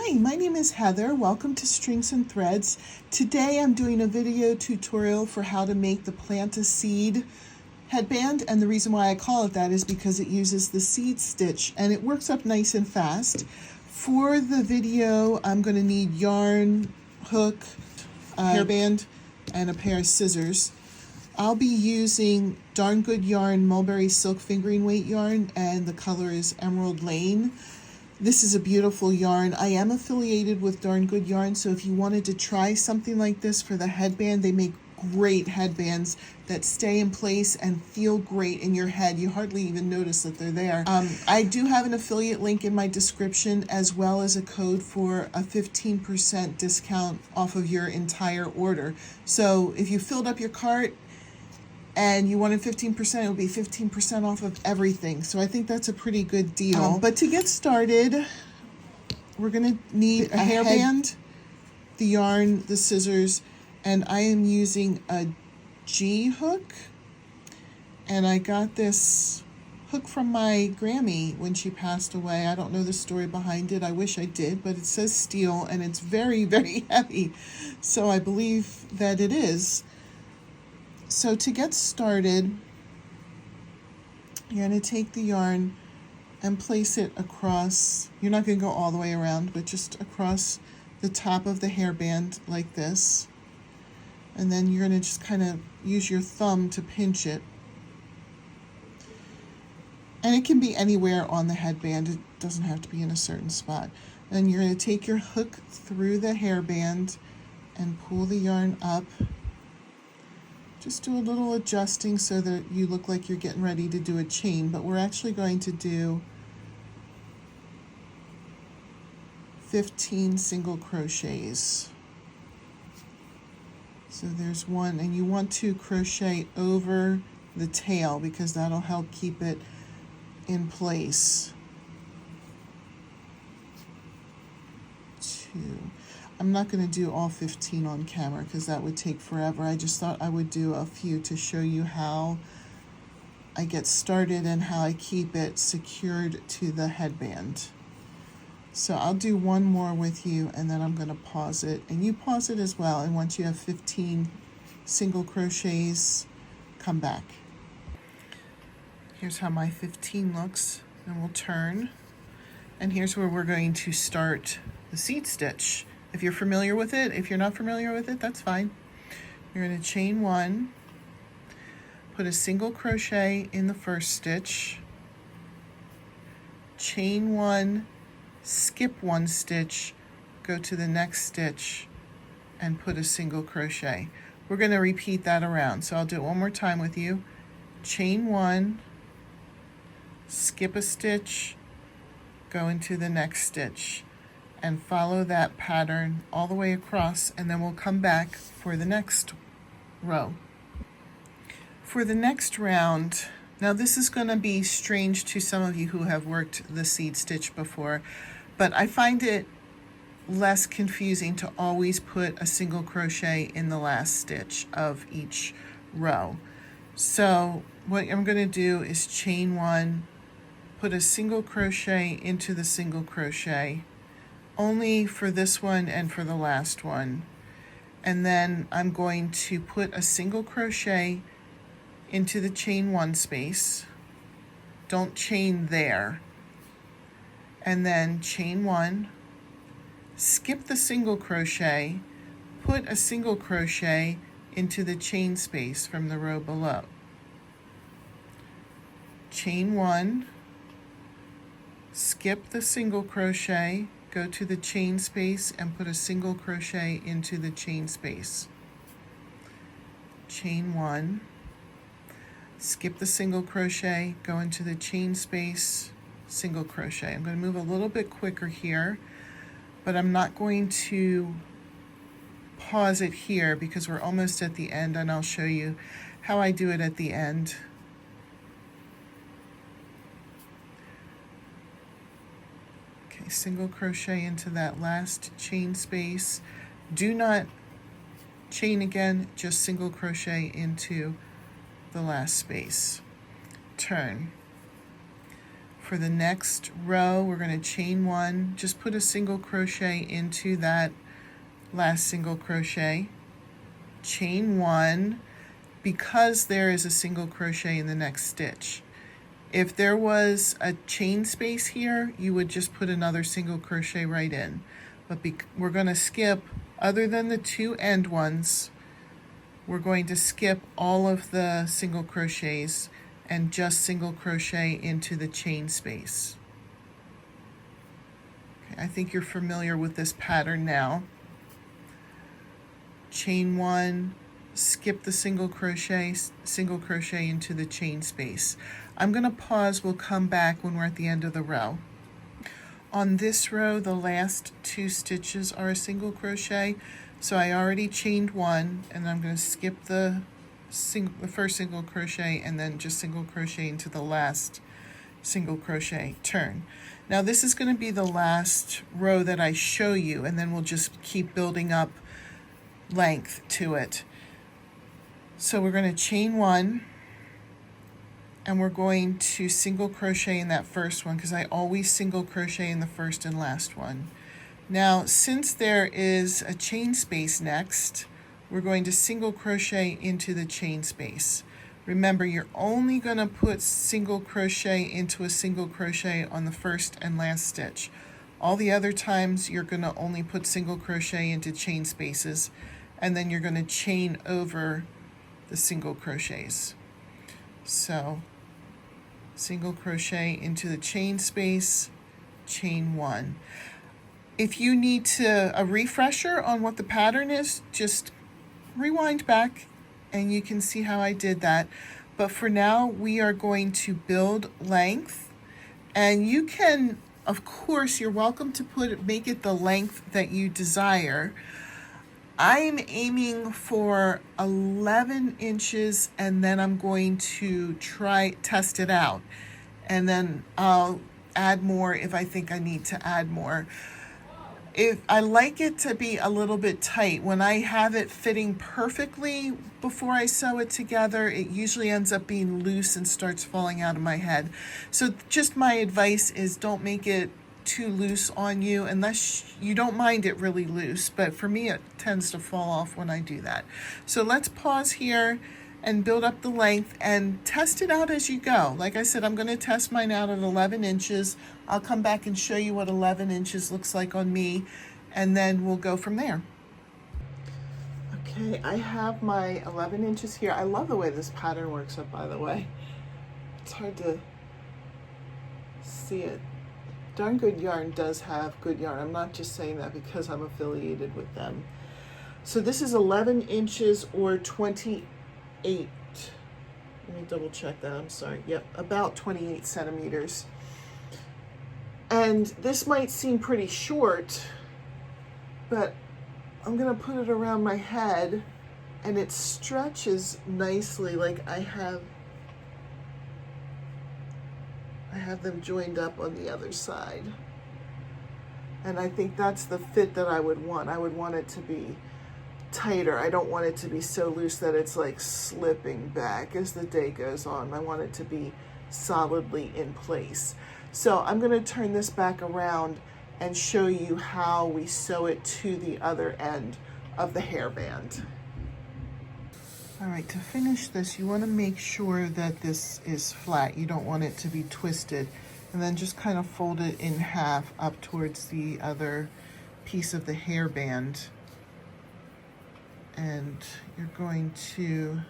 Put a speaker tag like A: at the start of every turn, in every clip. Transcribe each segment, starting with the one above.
A: Hi, my name is Heather. Welcome to Strings and Threads. Today I'm doing a video tutorial for how to make the plant a seed headband, and the reason why I call it that is because it uses the seed stitch and it works up nice and fast. For the video I'm going to need yarn, hook, hairband, and a pair of scissors. I'll be using Darn Good Yarn Mulberry Silk Fingering Weight yarn, and the color is Emerald Lane. This is a beautiful yarn. I am affiliated with Darn Good Yarn, so if you wanted to try something like this for the headband, they make great headbands that stay in place and feel great in your head. You hardly even notice that they're there. I do have an affiliate link in my description, as well as a code for a 15% discount off of your entire order. So if you filled up your cart and you wanted 15%, it would be 15% off of everything. So I think that's a pretty good deal. But to get started, we're gonna need a hairband, the yarn, the scissors, and I am using a G hook. And I got this hook from my Grammy when she passed away. I don't know the story behind it. I wish I did, but it says steel and it's very, very heavy. So I believe that it is. So to get started, you're going to take the yarn and place it across. You're not going to go all the way around, but just across the top of the hairband like this. And then you're going to just kind of use your thumb to pinch it. And it can be anywhere on the headband. It doesn't have to be in a certain spot. And you're going to take your hook through the hairband and pull the yarn up. Just do a little adjusting so that you look like you're getting ready to do a chain, but we're actually going to do 15 single crochets. So there's one, and you want to crochet over the tail because that'll help keep it in place. 2. I'm not going to do all 15 on camera because that would take forever. I just thought I would do a few to show you how I get started and how I keep it secured to the headband. So I'll do one more with you and then I'm going to pause it. And you pause it as well. And once you have 15 single crochets, come back. Here's how my 15 looks. And we'll turn. And here's where we're going to start the seed stitch. If you're familiar with it, if you're not familiar with it, that's fine. You're going to chain 1, put a single crochet in the first stitch, chain 1, skip 1 stitch, go to the next stitch, and put a single crochet. We're going to repeat that around, so I'll do it one more time with you. Chain 1, skip a stitch, go into the next stitch, and follow that pattern all the way across, and then we'll come back for the next row. For the next round, now this is going to be strange to some of you who have worked the seed stitch before, but I find it less confusing to always put a single crochet in the last stitch of each row. So what I'm going to do is chain 1, put a single crochet into the single crochet, only for this one and for the last one. And then I'm going to put a single crochet into the chain 1 space. Don't chain there. And then chain 1, skip the single crochet, put a single crochet into the chain space from the row below. Chain 1, skip the single crochet, go to the chain space and put a single crochet into the chain space. Chain 1, skip the single crochet, go into the chain space, single crochet. I'm going to move a little bit quicker here, but I'm not going to pause it here because we're almost at the end, and I'll show you how I do it at the end. Single crochet into that last chain space. Do not chain again, just single crochet into the last space. Turn. for the next row, we're going to chain one, just put a single crochet into that last single crochet, chain one, because there is a single crochet in the next stitch. If there was a chain space here, you would just put another single crochet right in. But we're going to skip, other than the two end ones, we're going to skip all of the single crochets and just single crochet into the chain space. Okay, I think you're familiar with this pattern now. Chain one, skip the single crochet into the chain space. I'm going to pause, we'll come back when we're at the end of the row. On this row, the last two stitches are a single crochet, so I already chained one, and I'm going to skip the first single crochet and then just single crochet into the last single crochet turn. Now this is going to be the last row that I show you, and then we'll just keep building up length to it. So we're going to chain one, and we're going to single crochet in that first one, because I always single crochet in the first and last one. Now since there is a chain space next, we're going to single crochet into the chain space. Remember, you're only going to put single crochet into a single crochet on the first and last stitch. All the other times you're going to only put single crochet into chain spaces, and then you're going to chain over the single crochets. So single crochet into the chain space, chain one. If you need a refresher on what the pattern is, just rewind back and you can see how I did that. But for now, we are going to build length, and you can, of course, you're welcome to make it the length that you desire. I'm aiming for 11 inches, and then I'm going to test it out, and then I'll add more if I think I need to add more. If I like it to be a little bit tight, when I have it fitting perfectly before I sew it together, it usually ends up being loose and starts falling out of my head. So just my advice is don't make it too loose on you unless you don't mind it really loose, but for me it tends to fall off when I do that. So let's pause here and build up the length and test it out as you go. Like I said, I'm going to test mine out at 11 inches. I'll come back and show you what 11 inches looks like on me, and then we'll go from there. Okay, I have my 11 inches here. I love the way this pattern works up, by the way. It's hard to see it. Darn Good Yarn does have good yarn. I'm not just saying that because I'm affiliated with them. So this is 11 inches or 28. Let me double check that, I'm sorry. Yep, about 28 centimeters. And this might seem pretty short, but I'm gonna put it around my head and it stretches nicely. Like I have them joined up on the other side. And I think that's the fit that I would want. I would want it to be tighter. I don't want it to be so loose that it's like slipping back as the day goes on. I want it to be solidly in place. So I'm going to turn this back around and show you how we sew it to the other end of the hairband. All right, to finish this, you want to make sure that this is flat. You don't want it to be twisted. And then just kind of fold it in half up towards the other piece of the hairband. And you're going to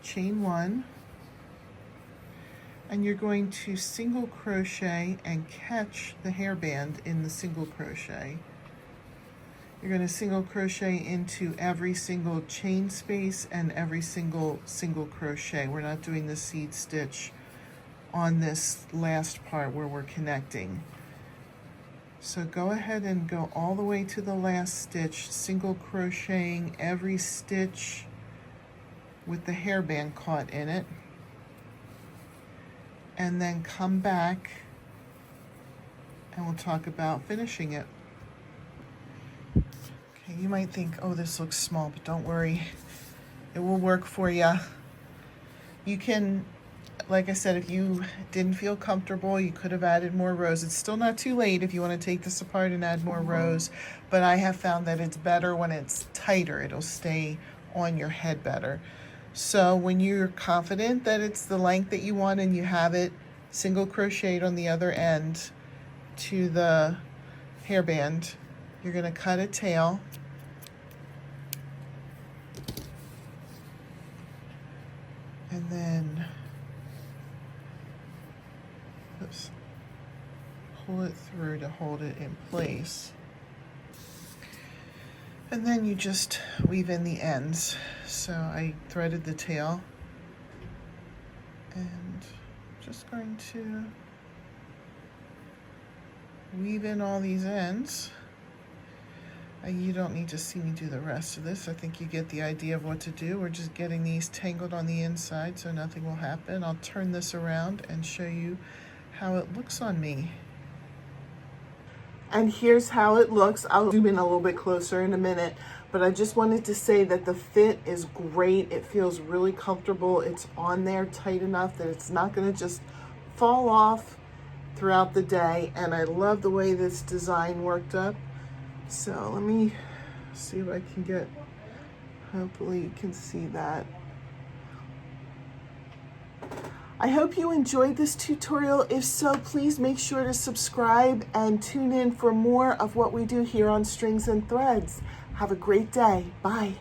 A: chain one, and you're going to single crochet and catch the hairband in the single crochet. You're going to single crochet into every single chain space and every single crochet. We're not doing the seed stitch on this last part where we're connecting. So go ahead and go all the way to the last stitch, single crocheting every stitch with the hairband caught in it, and then come back and we'll talk about finishing it. Okay, you might think, oh, this looks small, but don't worry, it will work for you. You can like I said, if you didn't feel comfortable, you could have added more rows. It's still not too late if you want to take this apart and add more rows, but I have found that it's better when it's tighter. It'll stay on your head better. So when you're confident that it's the length that you want and you have it single crocheted on the other end to the hairband, you're going to cut a tail. And then pull it through to hold it in place. And then you just weave in the ends. So I threaded the tail and just going to weave in all these ends. You don't need to see me do the rest of this. I think you get the idea of what to do. We're just getting these tangled on the inside so nothing will happen. I'll turn this around and show you how it looks on me. And here's how it looks. I'll zoom in a little bit closer in a minute, but I just wanted to say that the fit is great. It feels really comfortable. It's on there tight enough that it's not gonna just fall off throughout the day. And I love the way this design worked up. So let me see if I can get, hopefully you can see that. I hope you enjoyed this tutorial. If so, please make sure to subscribe and tune in for more of what we do here on Strings and Threads. Have a great day. Bye.